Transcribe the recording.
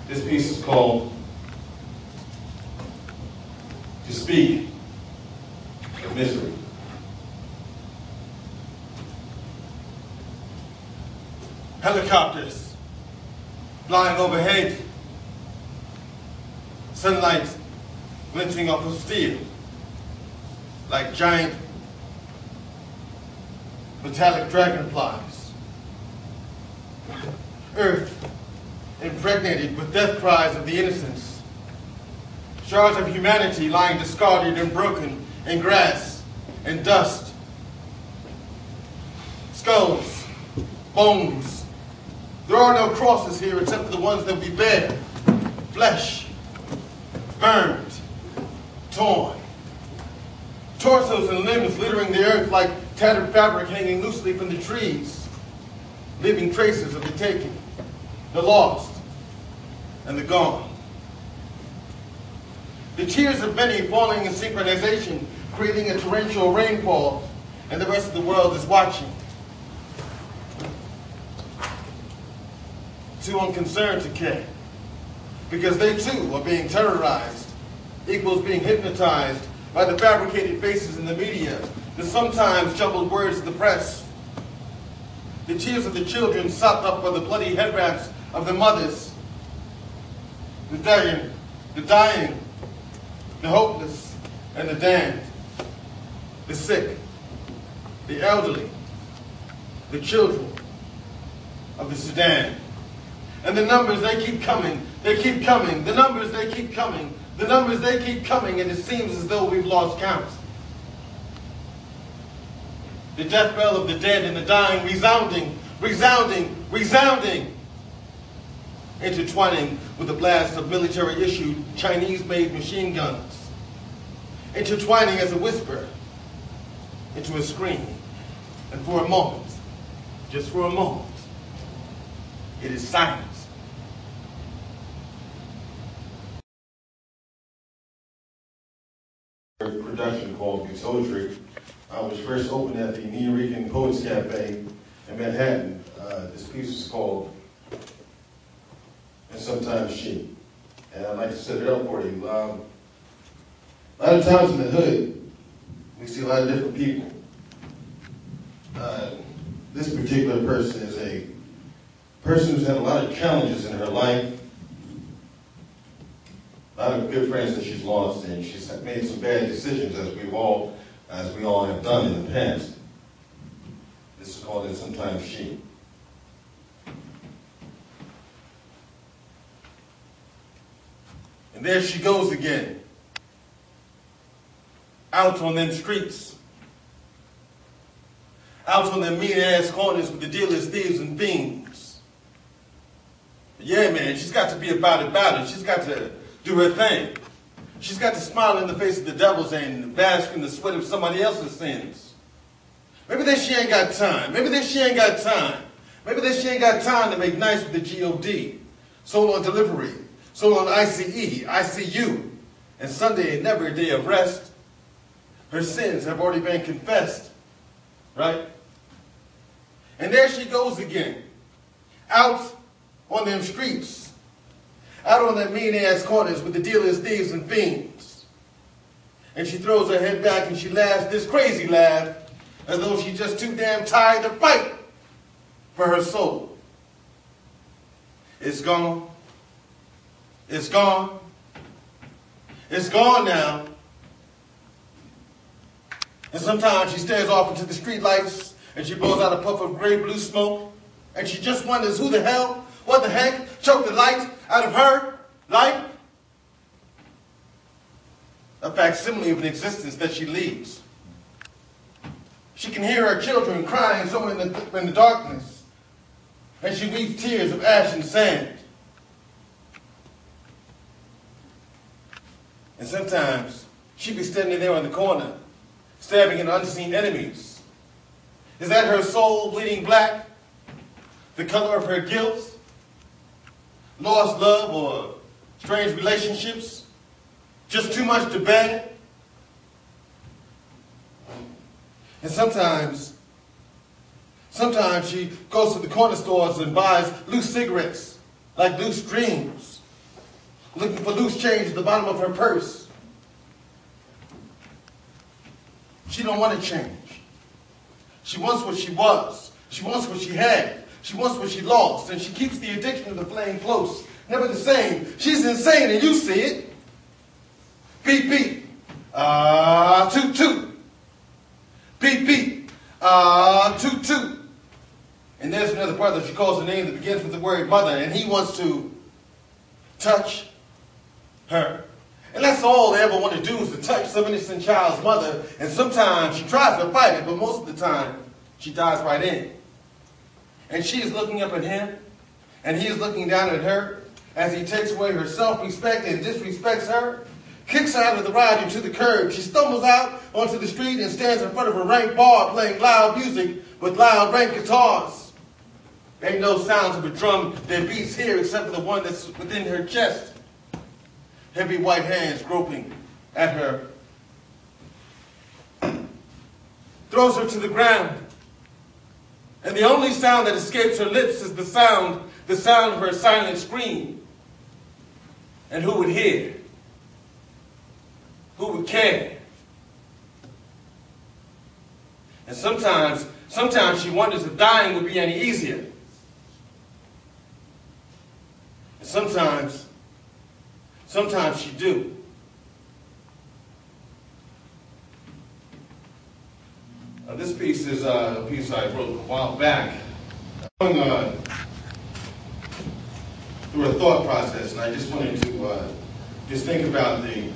This piece is called To Speak of Misery. Helicopters flying overhead, sunlight glinting off of steel like giant metallic dragonflies. Earth impregnated with death cries of the innocents. Shards of humanity lying discarded and broken in grass and dust. Skulls, bones. There are no crosses here except for the ones that we bear. Flesh, burned, torn. Torsos and limbs littering the earth like tattered fabric hanging loosely from the trees, leaving traces of the taken, the lost, and the gone. The tears of many falling in synchronization, creating a torrential rainfall, and the rest of the world is watching. Too unconcerned to care, because they too are being terrorized, equals being hypnotized by the fabricated faces in the media, the sometimes jumbled words of the press. The tears of the children sopped up by the bloody head wraps of the mothers. The dying, the hopeless, and the damned. The sick, the elderly, the children of the Sudan. And the numbers, they keep coming, they keep coming. The numbers, they keep coming. The numbers, they keep coming, and it seems as though we've lost count. The death bell of the dead and the dying resounding, resounding, resounding, intertwining with the blast of military-issued Chinese-made machine guns, intertwining as a whisper into a scream. And for a moment, just for a moment, it is silence. Production called Poetry, which first opened at the Nuyorican Poets Cafe in Manhattan. This piece is called And Sometimes She. And I'd like to set it up for you. A lot of times in the hood, we see a lot of different people. This particular person is a person who's had a lot of challenges in her life, a lot of good friends that she's lost, and she's made some bad decisions, as we all have done in the past. This is called And Sometimes She. And there she goes again, out on them streets, out on them mean-ass corners with the dealers, thieves, and fiends. Yeah, man, she's got to be about it. She's got to do her thing. She's got to smile in the face of the devils and bask in the sweat of somebody else's sins. Maybe that she ain't got time. Maybe that she ain't got time. Maybe that she ain't got time to make nice with the G.O.D. Soul on delivery, soul on ICE, ICU, and Sunday and never a day of rest. Her sins have already been confessed, right? And there she goes again, out on them streets, out on them mean-ass corners with the dealers, thieves, and fiends. And she throws her head back and she laughs this crazy laugh as though she's just too damn tired to fight for her soul. It's gone. It's gone. It's gone now. And sometimes she stares off into the streetlights and she blows out a puff of gray blue smoke and she just wonders who the hell, what the heck, choked the light out of her life. A facsimile of an existence that she leads. She can hear her children crying somewhere in the darkness, and she weeps tears of ash and sand. And sometimes she be standing there on the corner, stabbing at unseen enemies. Is that her soul bleeding black? The color of her guilt? Lost love or strange relationships? Just too much to bear? And sometimes she goes to the corner stores and buys loose cigarettes, like loose dreams, looking for loose change at the bottom of her purse. She don't want to change. She wants what she was. She wants what she had. She wants what she lost. And she keeps the addiction of the flame close. Never the same. She's insane and you see it. Beep, beep. Toot, toot. Beep, beep. Toot, toot. And there's another brother. She calls a name that begins with the word mother. And he wants to touch her. And that's all they ever want to do is to touch some innocent child's mother. And sometimes she tries to fight it, but most of the time she dives right in. And she is looking up at him, and he is looking down at her as he takes away her self-respect and disrespects her, kicks her out of the ride into the curb. She stumbles out onto the street and stands in front of a rank bar playing loud music with loud rank guitars. Ain't no sounds of a drum that beats here except for the one that's within her chest. Heavy white hands groping at her. Throws her to the ground. And the only sound that escapes her lips is the sound of her silent scream. And who would hear? Who would care? And sometimes she wonders if dying would be any easier. And sometimes she do. This piece is a piece I wrote a while back. Going through a thought process, and I just wanted to just think about the